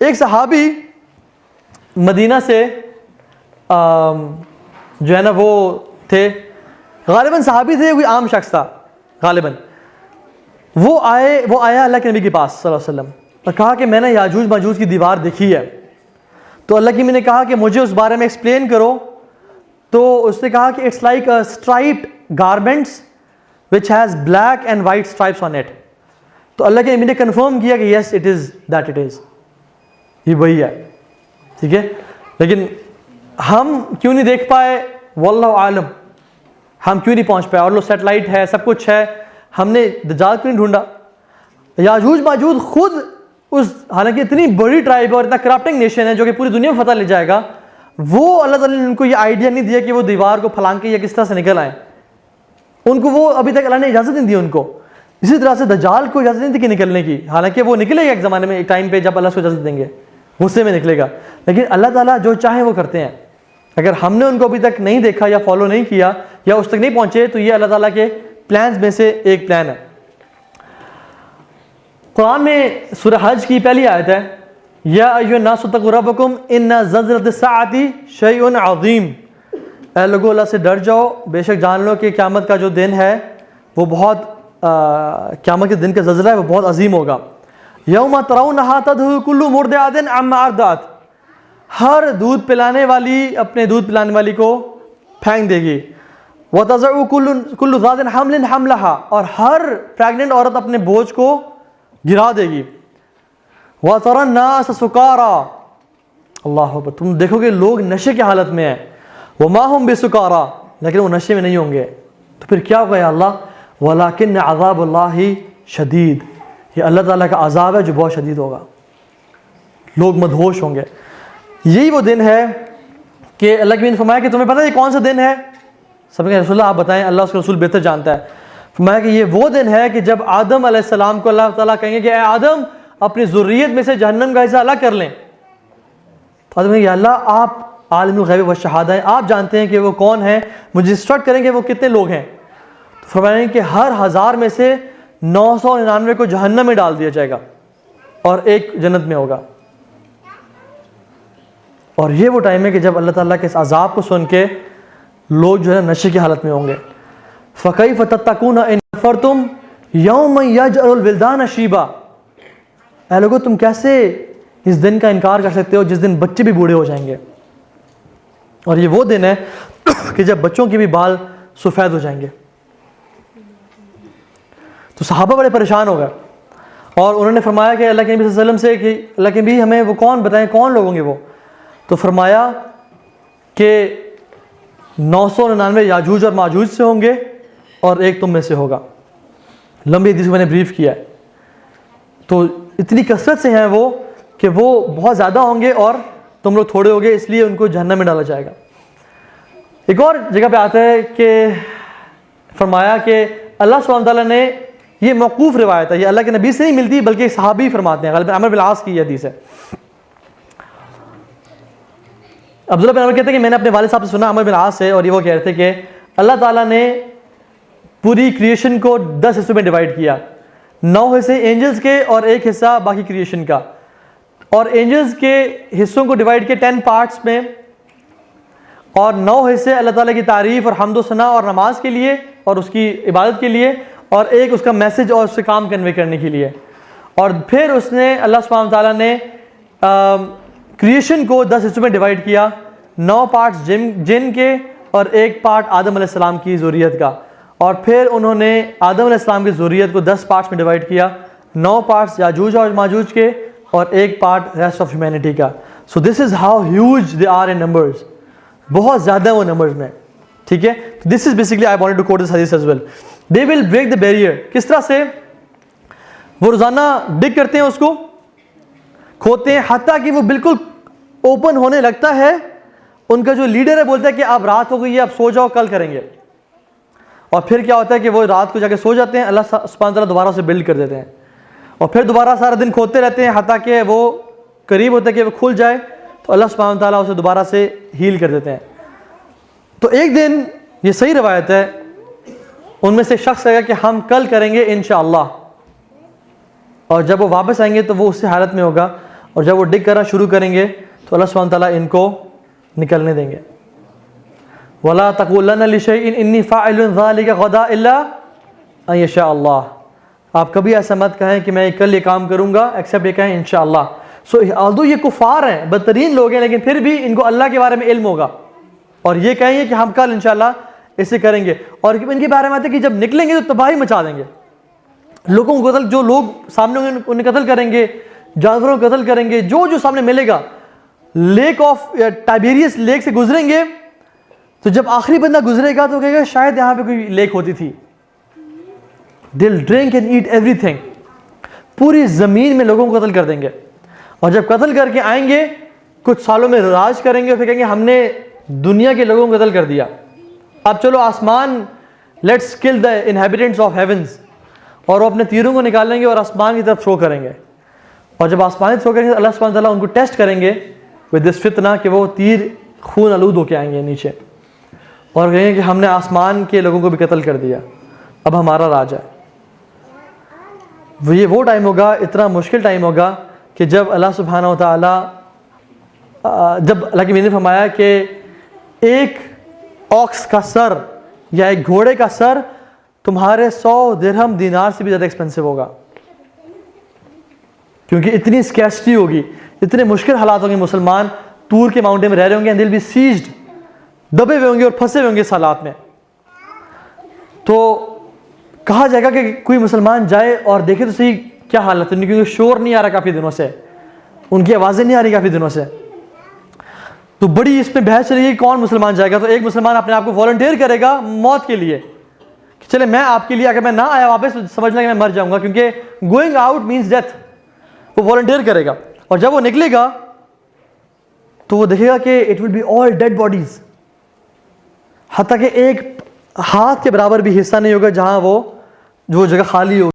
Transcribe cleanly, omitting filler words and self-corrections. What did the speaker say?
ایک صحابی مدینہ سے جو ہے نا وہ تھے، غالباً صحابی تھے، کوئی عام شخص تھا غالباً. وہ آیا اللہ کے نبی کے پاس صلی اللہ علیہ وسلم اور کہا کہ میں نے یاجوج ماجوج کی دیوار دیکھی ہے. تو اللہ کے نبی نے کہا کہ مجھے اس بارے میں ایکسپلین کرو. تو اس نے کہا کہ it's like striped garments which has black and white stripes on it. تو اللہ کے نبی نے کنفرم کیا کہ yes it is that it is, یہ وہی ہے. ٹھیک ہے، لیکن ہم کیوں نہیں دیکھ پائے؟ واللہ عالم، ہم کیوں نہیں پہنچ پائے؟ اور لو سیٹلائٹ ہے، سب کچھ ہے، ہم نے دجال کیوں نہیں ڈھونڈا؟ یاجوج ماجوج خود اس، حالانکہ اتنی بڑی ٹرائب ہے اور اتنا کرپٹنگ نیشن ہے جو کہ پوری دنیا میں فتح لے جائے گا، وہ اللہ تعالیٰ نے ان کو یہ آئیڈیا نہیں دیا کہ وہ دیوار کو پھلانگ کے یا کس طرح سے نکل آئیں. ان کو وہ ابھی تک اللہ نے اجازت نہیں دی ان کو. اسی طرح سے دجال کو اجازت نہیں تھی کہ نکلنے کی، حالانکہ وہ نکلے گا ایک زمانے میں، ایک ٹائم پہ جب اللہ اس کو اجازت دیں گے، غصے میں نکلے گا. لیکن اللہ تعالیٰ جو چاہیں وہ کرتے ہیں. اگر ہم نے ان کو ابھی تک نہیں دیکھا یا فالو نہیں کیا یا اس تک نہیں پہنچے تو یہ اللہ تعالیٰ کے پلانز میں سے ایک پلان ہے. قرآن میں سورہ حج کی پہلی آیت ہے، یا ایھا الناس اتقوا ربکم ان زلزلۃ الساعۃ شیء عظیم. اے لوگو اللہ سے ڈر جاؤ، بے شک جان لو کہ قیامت کا جو دن ہے وہ بہت قیامت کے دن کا زلزلہ ہے وہ بہت عظیم ہوگا. یوم ترونھا تذہل کل مرضعۃ عما ارضعت. ہر دودھ پلانے والی اپنے دودھ پلانے والی کو پھینک دے گی. وتضع کل ذات حمل حملھا. اور ہر پریگننٹ عورت اپنے بوجھ کو گرا دے گی. وتری الناس سکارا. اللہ اکبر، تم دیکھو گے لوگ نشے کی حالت میں ہیں. وما هم بسکارا، لیکن وہ نشے میں نہیں ہوں گے. تو پھر کیا ہوگا یا اللہ؟ ولکن عذاب اللہ شدید. یہ اللہ تعالیٰ کا عذاب ہے جو بہت شدید ہوگا، لوگ مدہوش ہوں گے. یہی وہ دن ہے کہ اللہ کے نبی نے فرمایا کہ تمہیں پتہ ہے یہ کون سا دن ہے؟ سب نے رسول اللہ آپ بتائیں، اللہ اس کے رسول بہتر جانتا ہے. فرمایا کہ یہ وہ دن ہے کہ جب آدم علیہ السلام کو اللہ تعالیٰ کہیں گے کہ اے آدم اپنی ذریت میں سے جہنم کا حصہ الگ کر لیں. تو آدم کہیں گے اللہ آپ عالم الغیب والشہادہ ہیں، آپ جانتے ہیں کہ وہ کون ہیں، مجھے انسٹرکٹ کریں کہ وہ کتنے لوگ ہیں. تو فرمائیں کہ ہر 1000 میں سے 999 کو جہنم میں ڈال دیا جائے گا اور ایک جنت میں ہوگا. اور یہ وہ ٹائم ہے کہ جب اللہ تعالیٰ کے اس عذاب کو سن کے لوگ جو ہے نشے کی حالت میں ہوں گے. فَكَيْفَ تَتَّقُونَ إِن كَفَرْتُمْ يَوْمًا يَجْعَلُ الْوِلْدَانَ شِيبًا. اے لوگو تم کیسے اس دن کا انکار کر سکتے ہو جس دن بچے بھی بوڑھے ہو جائیں گے. اور یہ وہ دن ہے کہ جب بچوں کے بھی بال سفید ہو جائیں گے. تو صحابہ بڑے پریشان ہو گئے اور انہوں نے فرمایا کہ اللہ کے نبی صلی اللہ علیہ وسلم سے کہ اللہ کے نبی ہمیں وہ کون بتائیں، کون لوگ ہوں گے وہ؟ تو فرمایا کہ 999 یاجوج اور ماجوج سے ہوں گے اور ایک تم میں سے ہوگا. لمبی حدیث کو میں نے بریف کیا ہے. تو اتنی کثرت سے ہیں وہ کہ وہ بہت زیادہ ہوں گے اور تم لوگ تھوڑے ہوگے، اس لیے ان کو جہنم میں ڈالا جائے گا. ایک اور جگہ پہ آتا ہے کہ فرمایا کہ اللہ سبحانہ وتعالیٰ نے، یہ موقوف روایت ہے، یہ اللہ کے نبی سے نہیں ملتی بلکہ صحابی فرماتے ہیں، غالباً عمرو بن العاص کی یہ حدیث ہے. عبداللہ بن عمر کہتے ہیں کہ میں نے اپنے والد صاحب سے سنا، عمرو بن العاص سے، اور یہ وہ کہہ رہے تھے کہ اللہ تعالیٰ نے پوری کریشن کو 10 حصوں میں ڈیوائڈ کیا. 9 حصے اینجلز کے اور ایک حصہ باقی کریشن کا. اور اینجلز کے حصوں کو ڈیوائڈ کیا 10 پارٹس میں، اور 9 حصے اللہ تعالیٰ کی تعریف اور حمد و ثنا اور نماز کے لیے اور اس کی عبادت کے لیے، اور ایک اس کا میسج اور اس سے کام کنوے کرنے کے لیے. اور پھر اس نے اللہ سبحانہ تعالیٰ نے کریشن کو 10 حصوں میں ڈیوائڈ کیا. 9 پارٹس جن کے اور ایک پارٹ آدم علیہ السلام کی ذریت کا. اور پھر انہوں نے آدم علیہ السلام کی ذریت کو 10 پارٹس میں ڈیوائڈ کیا. 9 پارٹس یاجوج اور ماجوج کے اور ایک پارٹ ریسٹ آف ہیومینٹی کا. So this is how huge they are in numbers. بہت زیادہ وہ نمبرز میں. ٹھیک ہے، this is basically I wanted to quote this hadith as well. They will break the barrier. کس طرح سے؟ وہ روزانہ ڈگ کرتے ہیں، اس کو کھودتے ہیں حتیٰ کہ وہ بالکل اوپن ہونے لگتا ہے. ان کا جو لیڈر ہے بولتا ہے کہ اب رات ہو گئی ہے، اب سو جاؤ، کل کریں گے. اور پھر کیا ہوتا ہے کہ وہ رات کو جا کے سو جاتے ہیں، اللہ سبحانہ تعالیٰ دوبارہ سے بلڈ کر دیتے ہیں اور پھر دوبارہ سارا دن کھودتے رہتے ہیں حتیٰ کہ وہ قریب ہوتا ہے کہ وہ کھل جائے تو اللہ سبحانہ تعالیٰ اسے دوبارہ سے ہیل کر دیتے ہیں. تو ایک دن، یہ صحیح روایت ہے، ان میں سے شخص کہے گا کہ ہم کل کریں گے انشاءاللہ. اور جب وہ واپس آئیں گے تو وہ اسی حالت میں ہوگا اور جب وہ ڈگ کرنا شروع کریں گے تو اللہ سبحانہ تعالیٰ ان کو نکلنے دیں گے. وَلَا تَقُولَنَّ لِشَيْءٍ إِنِّي فَاعِلٌ ذَلِكَ غَدًا إِلَّا أَن يَشَاءَ اللَّهُ. آپ کبھی ایسا مت کہیں کہ میں کل یہ کام کروں گا ایکسیپٹ یہ کہیں انشاءاللہ. سو آلدو یہ کفار ہیں, بدترین لوگ ہیں, لیکن پھر بھی ان کو اللہ کے بارے میں علم ہوگا اور یہ کہیں گے کہ ہم کل انشاءاللہ اسے کریں گے. اور ان کے بارے میں آتا ہے کہ جب نکلیں گے تو تباہی مچا دیں گے, لوگوں کو قتل, جو لوگ سامنے ہوں گے انہیں قتل کریں گے, جانوروں کو قتل کریں گے, جو سامنے ملے گا. لیک آف ٹائبیریس لیک سے گزریں گے تو جب آخری بندہ گزرے گا تو کہے گا شاید یہاں پہ کوئی لیک ہوتی تھی. They'll drink and eat everything. پوری زمین میں لوگوں کو قتل کر دیں گے, اور جب قتل کر کے آئیں گے کچھ سالوں میں راج کریں گے اور پھر کہیں گے ہم نے دنیا کے لوگوں کو قتل کر دیا, اب چلو آسمان, لیٹس کل دا انہیبیٹنٹس آف ہیونز, اور وہ اپنے تیروں کو نکالیں گے اور آسمان کی طرف تھرو کریں گے. اور جب آسمان تھرو کریں گے اللہ سبحانہ تعالیٰ ان کو ٹیسٹ کریں گے ود دس فتنہ کہ وہ تیر خون آلود ہو کے آئیں گے نیچے اور کہیں گے کہ ہم نے آسمان کے لوگوں کو بھی قتل کر دیا, اب ہمارا راج ہے. یہ وہ ٹائم ہوگا, اتنا مشکل ٹائم ہوگا کہ جب اللہ سبحانہ و تعالیٰ, جب اللہ کی نے فرمایا کہ ایک آکس کا سر یا ایک گھوڑے کا سر تمہارے 100 درہم دینار سے بھی زیادہ ایکسپینسو ہوگا, کیونکہ اتنی اسکیسٹی ہوگی, اتنے مشکل حالات ہوں گے. مسلمان طور کے ماؤنٹین میں رہ رہے ہوں گے, and they'll be seized, دبے ہوئے ہوں گے اور پھنسے ہوئے ہوں گے اس حالات میں. تو کہا جائے گا کہ کوئی مسلمان جائے اور دیکھے تو صحیح کیا حالت ہے, کیونکہ شور نہیں آ رہا کافی دنوں سے, ان کی آوازیں نہیں آ رہی کافی دنوں سے. تو بڑی اس پہ بحث چلی ہے کون مسلمان جائے گا. تو ایک مسلمان اپنے آپ کو والنٹیئر کرے گا موت کے لیے کہ چلے میں آپ کے لیے, اگر میں نہ آیا واپس سمجھنا کہ میں مر جاؤں گا, کیونکہ گوئنگ آؤٹ مینس ڈیتھ. وہ والنٹیئر کرے گا اور جب وہ نکلے گا تو وہ دیکھے گا کہ it will be all dead bodies, حتیٰ کہ ایک ہاتھ کے برابر بھی حصہ نہیں ہوگا جہاں وہ جو جگہ خالی ہو.